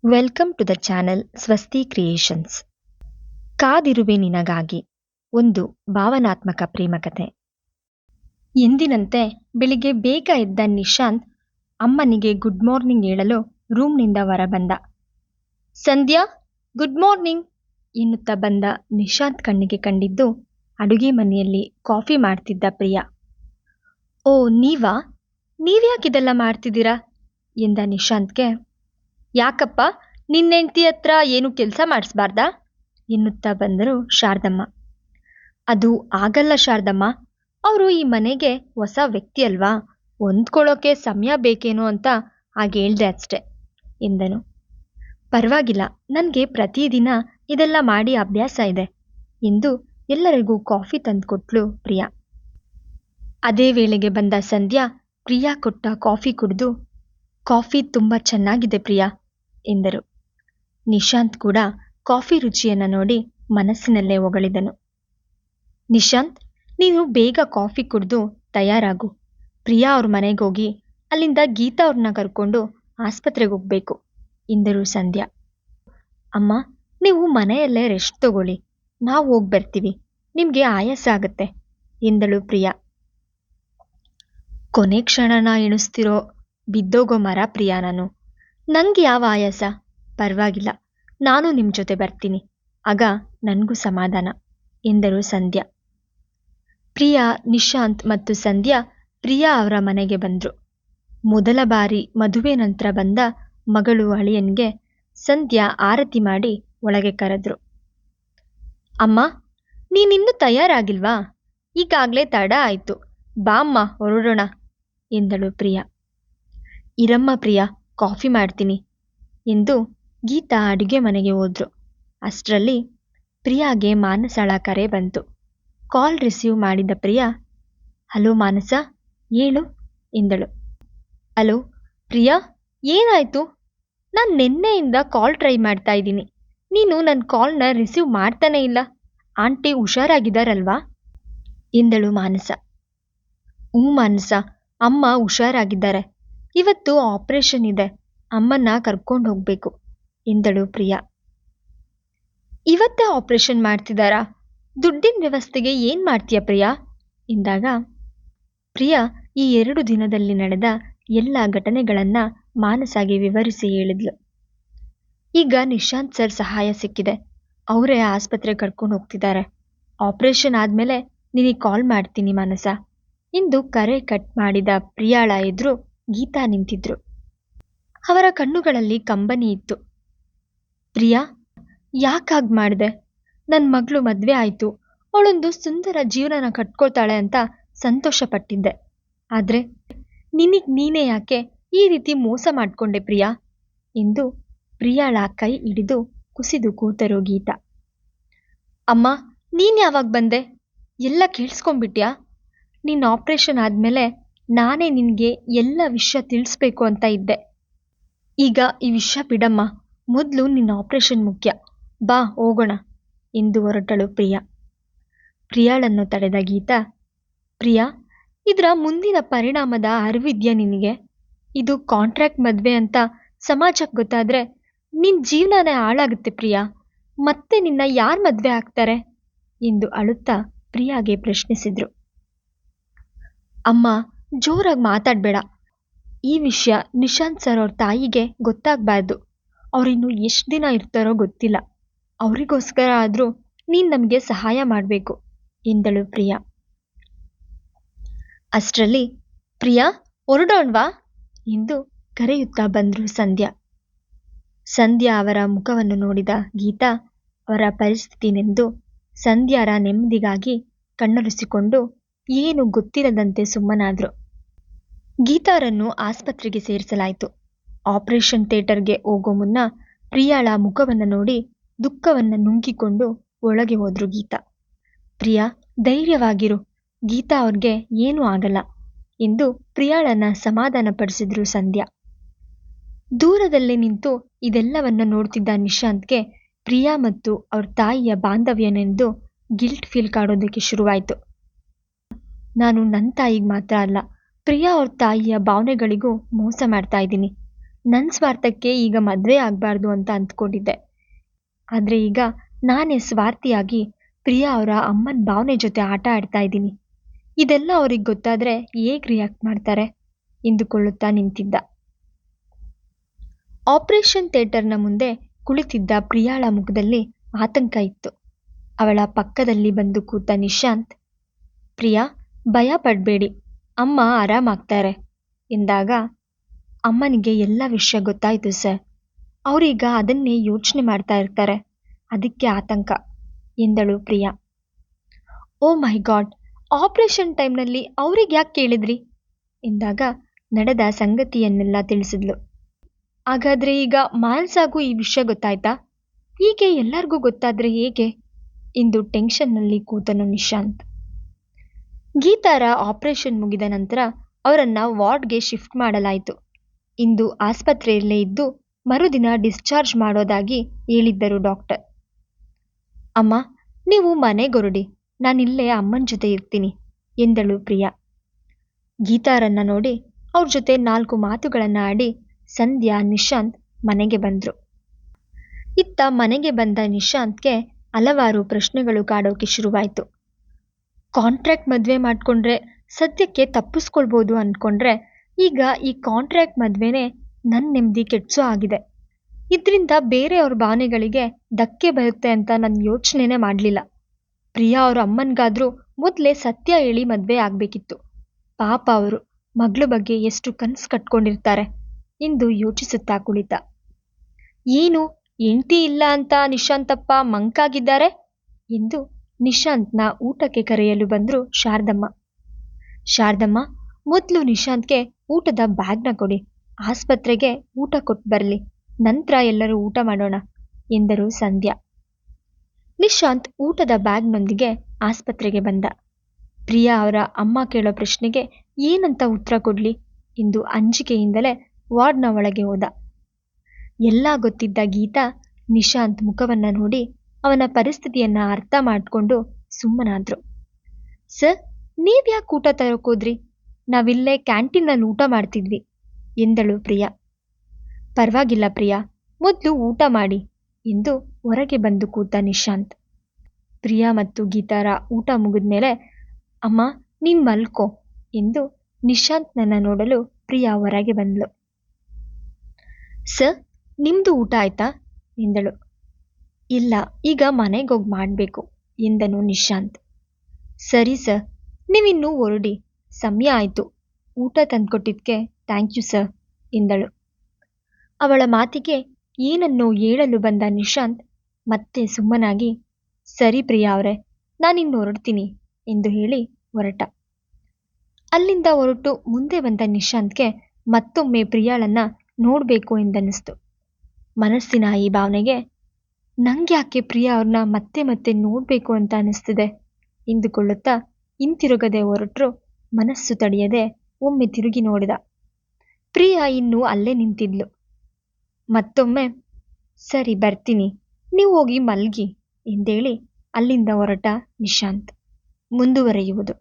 Welcome to the channel Swasti Creations. ಕಾದಿರುವೆ ನಿನಗಾಗಿ ಒಂದು ಭಾವನಾತ್ಮಕ ಪ್ರೇಮಕಥೆ. ಎಂದಿನಂತೆ ಬೆಳಿಗ್ಗೆ ಬೇಗ ಎದ್ದ ನಿಶಾಂತ್ ಅಮ್ಮನಿಗೆ ಗುಡ್ ಮಾರ್ನಿಂಗ್ ಹೇಳಲು ರೂಮ್ನಿಂದ ಹೊರಬಂದ. ಸಂಧ್ಯಾ, ಗುಡ್ ಮಾರ್ನಿಂಗ್ ಎನ್ನುತ್ತಾ ಬಂದ ನಿಶಾಂತ್ ಕಣ್ಣಿಗೆ ಕಂಡಿದ್ದು ಅಡುಗೆ ಮನೆಯಲ್ಲಿ ಕಾಫಿ ಮಾಡ್ತಿದ್ದ ಪ್ರಿಯಾ. ಓ ನೀವಾ, ನೀವ್ಯಾಕಿದೆಲ್ಲ ಮಾಡ್ತಿದ್ದೀರಾ ಎಂದ ನಿಶಾಂತ್ಗೆ. ಯಾಕಪ್ಪ, ನಿನ್ನ ಹೆಂಡತಿ ಹತ್ರ ಏನು ಕೆಲಸ ಮಾಡಿಸ್ಬಾರ್ದಾ ಎನ್ನುತ್ತಾ ಬಂದರು ಶಾರದಮ್ಮ. ಅದು ಆಗಲ್ಲ ಶಾರದಮ್ಮ, ಅವರು ಈ ಮನೆಗೆ ಹೊಸ ವ್ಯಕ್ತಿ ಅಲ್ವಾ, ಹೊಂದ್ಕೊಳ್ಳೋಕೆ ಸಮಯ ಬೇಕೇನೋ ಅಂತ ಹಾಗೆ ಹೇಳ್ದೆ ಅಷ್ಟೆ ಎಂದನು. ಪರವಾಗಿಲ್ಲ, ನನಗೆ ಪ್ರತಿದಿನ ಇದೆಲ್ಲ ಮಾಡಿ ಅಭ್ಯಾಸ ಇದೆ ಎಂದು ಎಲ್ಲರಿಗೂ ಕಾಫಿ ತಂದುಕೊಟ್ಲು ಪ್ರಿಯಾ. ಅದೇ ವೇಳೆಗೆ ಬಂದ ಸಂಧ್ಯಾ ಪ್ರಿಯಾ ಕೊಟ್ಟ ಕಾಫಿ ಕುಡಿದು, ಕಾಫಿ ತುಂಬ ಚೆನ್ನಾಗಿದೆ ಪ್ರಿಯಾ ಎಂದರು. ನಿಶಾಂತ್ ಕೂಡ ಕಾಫಿ ರುಚಿಯನ್ನು ನೋಡಿ ಮನಸ್ಸಿನಲ್ಲೇ ಹೊಗಳಿದನು. ನಿಶಾಂತ್, ನೀನು ಬೇಗ ಕಾಫಿ ಕುಡಿದು ತಯಾರಾಗು. ಪ್ರಿಯಾ ಅವ್ರ ಮನೆಗೆ ಹೋಗಿ ಅಲ್ಲಿಂದ ಗೀತಾ ಅವ್ರನ್ನ ಕರ್ಕೊಂಡು ಆಸ್ಪತ್ರೆಗೆ ಹೋಗ್ಬೇಕು ಎಂದರು ಸಂಧ್ಯಾ. ಅಮ್ಮ, ನೀವು ಮನೆಯಲ್ಲೇ ರೆಸ್ಟ್ ತಗೊಳ್ಳಿ, ನಾವು ಹೋಗಿ ಬರ್ತೀವಿ, ನಿಮಗೆ ಆಯಾಸ ಆಗುತ್ತೆ ಎಂದಳು ಪ್ರಿಯಾ. ಕೊನೆ ಕ್ಷಣನ ಎಣಿಸ್ತಿರೋ ಬಿದ್ದೋಗೋ ಮರ ಪ್ರಿಯಾ ನಾನು. ನಂಗೆ ಯಾವ ಆಯಾಸ, ಪರವಾಗಿಲ್ಲ, ನಾನು ನಿಮ್ಮ ಜೊತೆ ಬರ್ತೀನಿ, ಆಗ ನನಗೂ ಸಮಾಧಾನ ಎಂದರು ಸಂಧ್ಯಾ. ಪ್ರಿಯಾ, ನಿಶಾಂತ್ ಮತ್ತು ಸಂಧ್ಯಾ ಪ್ರಿಯಾ ಅವರ ಮನೆಗೆ ಬಂದರು. ಮೊದಲ ಬಾರಿ ಮದುವೆ ನಂತರ ಬಂದ ಮಗಳು ಅಳಿಯನ್ಗೆ ಸಂಧ್ಯಾ ಆರತಿ ಮಾಡಿ ಒಳಗೆ ಕರೆದ್ರು. ಅಮ್ಮ, ನೀನಿನ್ನೂ ತಯಾರಾಗಿಲ್ವಾ, ಈಗಾಗಲೇ ತಡ ಆಯಿತು, ಬಾಮ್ಮ ಹೊರಡೋಣ ಎಂದಳು ಪ್ರಿಯಾ. ಇರಮ್ಮ ಪ್ರಿಯಾ, ಕಾಫಿ ಮಾಡ್ತೀನಿ ಎಂದು ಗೀತಾ ಅಡುಗೆ ಮನೆಗೆ ಹೋದ್ರು. ಅಷ್ಟರಲ್ಲಿ ಪ್ರಿಯಾಗೆ ಮಾನಸಳ ಕರೆ ಬಂತು. ಕಾಲ್ ರಿಸೀವ್ ಮಾಡಿದ ಪ್ರಿಯಾ, ಹಲೋ ಮಾನಸ, ಹೇಳು ಎಂದಳು. ಹಲೋ ಪ್ರಿಯಾ, ಏನಾಯಿತು? ನಾನು ನಿನ್ನೆಯಿಂದ ಕಾಲ್ ಟ್ರೈ ಮಾಡ್ತಾ ಇದ್ದೀನಿ, ನೀನು ನನ್ನ ಕಾಲ್ನ ರಿಸೀವ್ ಮಾಡ್ತಾನೇ ಇಲ್ಲ. ಆಂಟಿ ಹುಷಾರಾಗಿದ್ದಾರಲ್ವಾ ಎಂದಳು ಮಾನಸ. ಮಾನಸ, ಅಮ್ಮ ಹುಷಾರಾಗಿದ್ದಾರೆ, ಇವತ್ತು ಆಪರೇಷನ್ ಇದೆ, ಅಮ್ಮನ್ನ ಕರ್ಕೊಂಡು ಹೋಗ್ಬೇಕು ಎಂದಳು ಪ್ರಿಯಾ. ಇವತ್ತೇ ಆಪರೇಷನ್ ಮಾಡ್ತಿದ್ದಾರಾ? ದುಡ್ಡಿನ ವ್ಯವಸ್ಥೆಗೆ ಏನು ಮಾಡ್ತೀಯ ಪ್ರಿಯಾ ಎಂದಾಗ ಪ್ರಿಯಾ ಈ 2 ದಿನದಲ್ಲಿ ನಡೆದ ಎಲ್ಲ ಘಟನೆಗಳನ್ನು ಮಾನಸಾಗೆ ವಿವರಿಸಿ ಹೇಳಿದ್ಲು. ಈಗ ನಿಶಾಂತ್ ಸರ್ ಸಹಾಯ ಸಿಕ್ಕಿದೆ, ಅವರೇ ಆಸ್ಪತ್ರೆ ಕರ್ಕೊಂಡು ಹೋಗ್ತಿದ್ದಾರೆ, ಆಪರೇಷನ್ ಆದಮೇಲೆ ನಿನಗೆ ಕಾಲ್ ಮಾಡ್ತೀನಿ ಮಾನಸ ಎಂದು ಕರೆ ಕಟ್ ಮಾಡಿದ ಪ್ರಿಯಾಳ ಎದುರು ಗೀತಾ ನಿಂತಿದ್ರು. ಅವರ ಕಣ್ಣುಗಳಲ್ಲಿ ಕಂಬನಿ ಇತ್ತು. ಪ್ರಿಯಾ, ಯಾಕಾಗ್ ಮಾಡಿದೆ? ನನ್ನ ಮಗಳು ಮದುವೆ ಆಯಿತು, ಅವಳೊಂದು ಸುಂದರ ಜೀವನನ ಕಟ್ಕೊಳ್ತಾಳೆ ಅಂತ ಸಂತೋಷಪಟ್ಟಿದ್ದೆ, ಆದರೆ ನೀನೇ ಯಾಕೆ ಈ ರೀತಿ ಮೋಸ ಮಾಡಿಕೊಂಡೆ ಪ್ರಿಯಾ ಎಂದು ಪ್ರಿಯಾಳ ಕೈ ಹಿಡಿದು ಕುಸಿದು ಕೂತರು ಗೀತಾ. ಅಮ್ಮ, ನೀನು ಯಾವಾಗ ಬಂದೆ? ಎಲ್ಲ ಕೇಳಿಸ್ಕೊಂಡ್ಬಿಟ್ಯಾ? ನಿನ್ನ ಆಪರೇಷನ್ ಆದಮೇಲೆ ನಾನೇ ನಿನಗೆ ಎಲ್ಲ ವಿಷಯ ತಿಳಿಸ್ಬೇಕು ಅಂತ ಇದ್ದೆ. ಈಗ ಈ ವಿಷಯ ಬಿಡಮ್ಮ, ಮೊದಲು ನಿನ್ನ ಆಪರೇಷನ್ ಮುಖ್ಯ, ಬಾ ಹೋಗೋಣ ಎಂದು ಹೊರಟಳು ಪ್ರಿಯಾ. ಪ್ರಿಯಾಳನ್ನು ತಡೆದ ಗೀತಾ, ಪ್ರಿಯಾ, ಇದರ ಮುಂದಿನ ಪರಿಣಾಮದ ಅರಿವಿದ್ಯಾ ನಿನಗೆ? ಇದು ಕಾಂಟ್ರಾಕ್ಟ್ ಮದುವೆ ಅಂತ ಸಮಾಜಕ್ಕೆ ಗೊತ್ತಾದರೆ ನಿನ್ನ ಜೀವನನೇ ಹಾಳಾಗುತ್ತೆ ಪ್ರಿಯಾ, ಮತ್ತೆ ನಿನ್ನ ಯಾರು ಮದುವೆ ಆಗ್ತಾರೆ ಎಂದು ಅಳುತ್ತಾ ಪ್ರಿಯಾಗೆ ಪ್ರಶ್ನಿಸಿದ್ರು. ಅಮ್ಮ, ಜೋರಾಗಿ ಮಾತಾಡಬೇಡ, ಈ ವಿಷಯ ನಿಶಾಂತ್ ಸರ್ ಅವ್ರ ತಾಯಿಗೆ ಗೊತ್ತಾಗಬಾರ್ದು, ಅವರಿನ್ನು ಎಷ್ಟು ದಿನ ಇರ್ತಾರೋ ಗೊತ್ತಿಲ್ಲ, ಅವರಿಗೋಸ್ಕರ ಆದರೂ ನೀನು ನಮಗೆ ಸಹಾಯ ಮಾಡಬೇಕು ಎಂದಳು ಪ್ರಿಯಾ. ಅಷ್ಟರಲ್ಲಿ ಪ್ರಿಯಾ, ಹೊರಡೋಣವಾ ಎಂದು ಕರೆಯುತ್ತಾ ಬಂದರು ಸಂಧ್ಯಾ. ಸಂಧ್ಯಾ ಅವರ ಮುಖವನ್ನು ನೋಡಿದ ಗೀತಾ ಅವರ ಪರಿಸ್ಥಿತಿನೆಂದು ಸಂಧ್ಯಾರ ನೆಮ್ಮದಿಗಾಗಿ ಕಣ್ಣೊರೆಸಿಕೊಂಡು ಏನು ಗೊತ್ತಿರದಂತೆ ಸುಮ್ಮನಾದ್ರು. ಗೀತಾರನ್ನು ಆಸ್ಪತ್ರೆಗೆ ಸೇರಿಸಲಾಯಿತು. ಆಪರೇಷನ್ ಥಿಯೇಟರ್ಗೆ ಹೋಗೋ ಮುನ್ನ ಪ್ರಿಯಾಳ ಮುಖವನ್ನು ನೋಡಿ ದುಃಖವನ್ನು ನುಂಗಿಕೊಂಡು ಒಳಗೆ ಹೋದ್ರು ಗೀತಾ. ಪ್ರಿಯಾ, ಧೈರ್ಯವಾಗಿರು, ಗೀತಾ ಅವ್ರಿಗೆ ಏನೂ ಆಗಲ್ಲ ಎಂದು ಪ್ರಿಯಾಳನ್ನ ಸಮಾಧಾನಪಡಿಸಿದ್ರು ಸಂಧ್ಯಾ. ದೂರದಲ್ಲೇ ನಿಂತು ಇದೆಲ್ಲವನ್ನ ನೋಡ್ತಿದ್ದ ನಿಶಾಂತ್ಗೆ ಪ್ರಿಯಾ ಮತ್ತು ಅವ್ರ ತಾಯಿಯ ಬಾಂಧವ್ಯನೆಂದು ಗಿಲ್ಟ್ ಫೀಲ್ ಕಾಡೋದಕ್ಕೆ ಶುರುವಾಯಿತು. ನಾನು ನನ್ನ ತಾಯಿಗೆ ಮಾತ್ರ ಅಲ್ಲ, ಪ್ರಿಯಾ ಅವ್ರ ತಾಯಿಯ ಭಾವನೆಗಳಿಗೂ ಮೋಸ ಮಾಡ್ತಾ ಇದ್ದೀನಿ, ನನ್ನ ಸ್ವಾರ್ಥಕ್ಕೆ ಈಗ ಮದುವೆ ಆಗಬಾರ್ದು ಅಂತ ಅಂದ್ಕೊಂಡಿದ್ದೆ. ಆದರೆ ಈಗ ನಾನೇ ಸ್ವಾರ್ಥಿಯಾಗಿ ಪ್ರಿಯಾ ಅವರ ಅಮ್ಮನ ಭಾವನೆ ಜೊತೆ ಆಟ ಆಡ್ತಾ ಇದ್ದೀನಿ. ಇದೆಲ್ಲ ಅವ್ರಿಗೆ ಗೊತ್ತಾದರೆ ಹೇಗೆ ರಿಯಾಕ್ಟ್ ಮಾಡ್ತಾರೆ ಎಂದುಕೊಳ್ಳುತ್ತಾ ನಿಂತಿದ್ದ. ಆಪರೇಷನ್ ಥಿಯೇಟರ್ನ ಮುಂದೆ ಕುಳಿತಿದ್ದ ಪ್ರಿಯಾಳ ಮುಖದಲ್ಲಿ ಆತಂಕ ಇತ್ತು. ಅವಳ ಪಕ್ಕದಲ್ಲಿ ಬಂದು ಕೂತ ನಿಶಾಂತ್, ಪ್ರಿಯಾ, ಭಯ ಪಡಬೇಡಿ, ಅಮ್ಮ ಆರಾಮಾಗ್ತಾರೆ ಎಂದಾಗ, ಅಮ್ಮನಿಗೆ ಎಲ್ಲ ವಿಷಯ ಗೊತ್ತಾಯಿತು ಸರ್. ಅವರೀಗ ಅದನ್ನೇ ಯೋಚನೆ ಮಾಡ್ತಾ ಇರ್ತಾರೆ, ಅದಕ್ಕೆ ಆತಂಕ ಎಂದಳು ಪ್ರಿಯಾ. ಓ ಮೈ ಗಾಡ್, ಆಪರೇಷನ್ ಟೈಮ್ನಲ್ಲಿ ಅವ್ರಿಗೆ ಯಾಕೆ ಕೇಳಿದ್ರಿ ಎಂದಾಗ ನಡೆದ ಸಂಗತಿಯನ್ನೆಲ್ಲ ತಿಳಿಸಿದ್ಲು. ಹಾಗಾದ್ರೆ ಈಗ ಮಾನಸಾಗೂ ಈ ವಿಷಯ ಗೊತ್ತಾಯ್ತಾ? ಹೀಗೆ ಎಲ್ಲರಿಗೂ ಗೊತ್ತಾದ್ರೆ ಹೇಗೆ ಎಂದು ಟೆನ್ಷನ್ನಲ್ಲಿ ಕೂತನು ನಿಶಾಂತ್. ಗೀತಾರ ಆಪರೇಷನ್ ಮುಗಿದ ನಂತರ ಅವರನ್ನ ವಾರ್ಡ್ಗೆ ಶಿಫ್ಟ್ ಮಾಡಲಾಯಿತು. ಇಂದು ಆಸ್ಪತ್ರೆಯಲ್ಲೇ ಇದ್ದು ಮರುದಿನ ಡಿಸ್ಚಾರ್ಜ್ ಮಾಡೋದಾಗಿ ಹೇಳಿದ್ದರು ಡಾಕ್ಟರ್. ಅಮ್ಮ, ನೀವು ಮನೆಗೊರಡಿ, ನಾನಿಲ್ಲೇ ಅಮ್ಮನ ಜೊತೆ ಇರ್ತೀನಿ ಎಂದಳು ಪ್ರಿಯಾ. ಗೀತಾರನ್ನ ನೋಡಿ ಅವ್ರ ಜೊತೆ 4 ಮಾತುಗಳನ್ನು ಆಡಿ ಸಂಧ್ಯಾ, ನಿಶಾಂತ್ ಮನೆಗೆ ಬಂದ್ರು. ಇತ್ತ ಮನೆಗೆ ಬಂದ ನಿಶಾಂತ್ಗೆ ಹಲವಾರು ಪ್ರಶ್ನೆಗಳು ಕಾಡೋಕೆ ಶುರುವಾಯಿತು. ಕಾಂಟ್ರಾಕ್ಟ್ ಮದುವೆ ಮಾಡಿಕೊಂಡ್ರೆ ಸದ್ಯಕ್ಕೆ ತಪ್ಪಿಸ್ಕೊಳ್ಬೋದು ಅಂದ್ಕೊಂಡ್ರೆ ಈಗ ಈ ಕಾಂಟ್ರಾಕ್ಟ್ ಮದುವೆನೇ ನನ್ನ ನೆಮ್ಮದಿ ಕೆಡ್ಸೋ ಆಗಿದೆ. ಇದರಿಂದ ಬೇರೆಯವ್ರ ಭಾವನೆಗಳಿಗೆ ಧಕ್ಕೆ ಬರುತ್ತೆ ಅಂತ ನಾನು ಯೋಚನೆನೇ ಮಾಡಲಿಲ್ಲ. ಪ್ರಿಯಾ ಅವ್ರ ಅಮ್ಮನಿಗಾದ್ರೂ ಮೊದಲೇ ಸತ್ಯ ಹೇಳಿ ಮದುವೆ ಆಗಬೇಕಿತ್ತು. ಪಾಪ ಅವರು ಮಗಳ ಬಗ್ಗೆ ಎಷ್ಟು ಕನಸು ಕಟ್ಕೊಂಡಿರ್ತಾರೆ ಎಂದು ಯೋಚಿಸುತ್ತಾ ಕುಳಿತ. ಏನು ಹೆಂಡತಿ ಇಲ್ಲ ಅಂತ ನಿಶಾಂತಪ್ಪ ಮಂಕಾಗಿದ್ದಾರೆ ಎಂದು ನಿಶಾಂತ್ನ ಊಟಕ್ಕೆ ಕರೆಯಲು ಬಂದರು ಶಾರದಮ್ಮ. ಶಾರದಮ್ಮ, ಮೊದಲು ನಿಶಾಂತ್ಗೆ ಊಟದ ಬ್ಯಾಗ್ನ ಕೊಡಿ, ಆಸ್ಪತ್ರೆಗೆ ಊಟ ಕೊಟ್ಟು ಬರಲಿ, ನಂತರ ಎಲ್ಲರೂ ಊಟ ಮಾಡೋಣ ಎಂದರು ಸಂಧ್ಯಾ. ನಿಶಾಂತ್ ಊಟದ ಬ್ಯಾಗ್ನೊಂದಿಗೆ ಆಸ್ಪತ್ರೆಗೆ ಬಂದ. ಪ್ರಿಯಾ ಅವರ ಅಮ್ಮ ಕೇಳೋ ಪ್ರಶ್ನೆಗೆ ಏನಂತ ಉತ್ತರ ಕೊಡ್ಲಿ ಎಂದು ಅಂಜಿಕೆಯಿಂದಲೇ ವಾರ್ಡ್ನ ಒಳಗೆ ಹೋದ. ಎಲ್ಲ ಗೊತ್ತಿದ್ದ ಗೀತಾ ನಿಶಾಂತ್ ಮುಖವನ್ನ ನೋಡಿ ಅವನ ಪರಿಸ್ಥಿತಿಯನ್ನ ಅರ್ಥ ಮಾಡಿಕೊಂಡು ಸುಮ್ಮನಾದ್ರು. ಸರ್, ನೀವ್ಯಾಕೆ ಊಟ ತರೋಕೋದ್ರಿ? ನಾವಿಲ್ಲೇ ಕ್ಯಾಂಟೀನಲ್ಲಿ ಊಟ ಮಾಡ್ತಿದ್ವಿ ಎಂದಳು ಪ್ರಿಯಾ. ಪರವಾಗಿಲ್ಲ ಪ್ರಿಯಾ, ಮೊದಲು ಊಟ ಮಾಡಿ ಎಂದು ಹೊರಗೆ ಬಂದು ಕೂತ ನಿಶಾಂತ್. ಪ್ರಿಯಾ ಮತ್ತು ಗೀತಾರ ಊಟ ಮುಗಿದ್ಮೇಲೆ, ಅಮ್ಮ ನೀನ್ ಮಲ್ಕೋ ಎಂದು ನಿಶಾಂತ್ನನ್ನ ನೋಡಲು ಪ್ರಿಯಾ ಹೊರಗೆ ಬಂದ್ಲು. ಸರ್, ನಿಮ್ದು ಊಟ ಆಯ್ತಾ ಎಂದಳು. ಇಲ್ಲ, ಈಗ ಮನೆಗೋಗಿ ಮಾಡಬೇಕು ಎಂದನು ನಿಶಾಂತ್. ಸರಿ ಸರ್, ನೀವಿನ್ನೂ ಹೊರಡಿ, ಸಮಯ ಆಯಿತು. ಊಟ ತಂದ್ಕೊಟ್ಟಿದ್ಕೆ ಥ್ಯಾಂಕ್ ಯು ಸರ್ ಎಂದಳು. ಅವಳ ಮಾತಿಗೆ ಏನನ್ನೋ ಹೇಳಲು ಬಂದ ನಿಶಾಂತ್ ಮತ್ತೆ ಸುಮ್ಮನಾಗಿ, ಸರಿ ಪ್ರಿಯಾ ಅವರೇ, ನಾನಿನ್ನು ಹೊರಡ್ತೀನಿ ಎಂದು ಹೇಳಿ ಹೊರಟ. ಅಲ್ಲಿಂದ ಹೊರಟು ಮುಂದೆ ಬಂದ ನಿಶಾಂತ್ಗೆ ಮತ್ತೊಮ್ಮೆ ಪ್ರಿಯಾಳನ್ನ ನೋಡಬೇಕು ಎಂದನಿಸ್ತು. ಮನಸ್ಸಿನ ಈ ಭಾವನೆಗೆ ನಂಗ್ಯಾಕೆ ಪ್ರಿಯಾ ಅವ್ರನ್ನ ಮತ್ತೆ ಮತ್ತೆ ನೋಡಬೇಕು ಅಂತ ಅನಿಸ್ತಿದೆ ಎಂದುಕೊಳ್ಳುತ್ತಾ ಹಿಂತಿರುಗದೆ ಹೊರಟರು. ಮನಸ್ಸು ತಡೆಯದೆ ಒಮ್ಮೆ ತಿರುಗಿ ನೋಡಿದ. ಪ್ರಿಯಾ ಇನ್ನೂ ಅಲ್ಲೇ ನಿಂತಿದ್ಲು. ಮತ್ತೊಮ್ಮೆ, ಸರಿ ಬರ್ತೀನಿ, ನೀವು ಹೋಗಿ ಮಲ್ಗಿ ಎಂದೇಳಿ ಅಲ್ಲಿಂದ ಹೊರಟ ನಿಶಾಂತ್. ಮುಂದುವರೆಯುವುದು.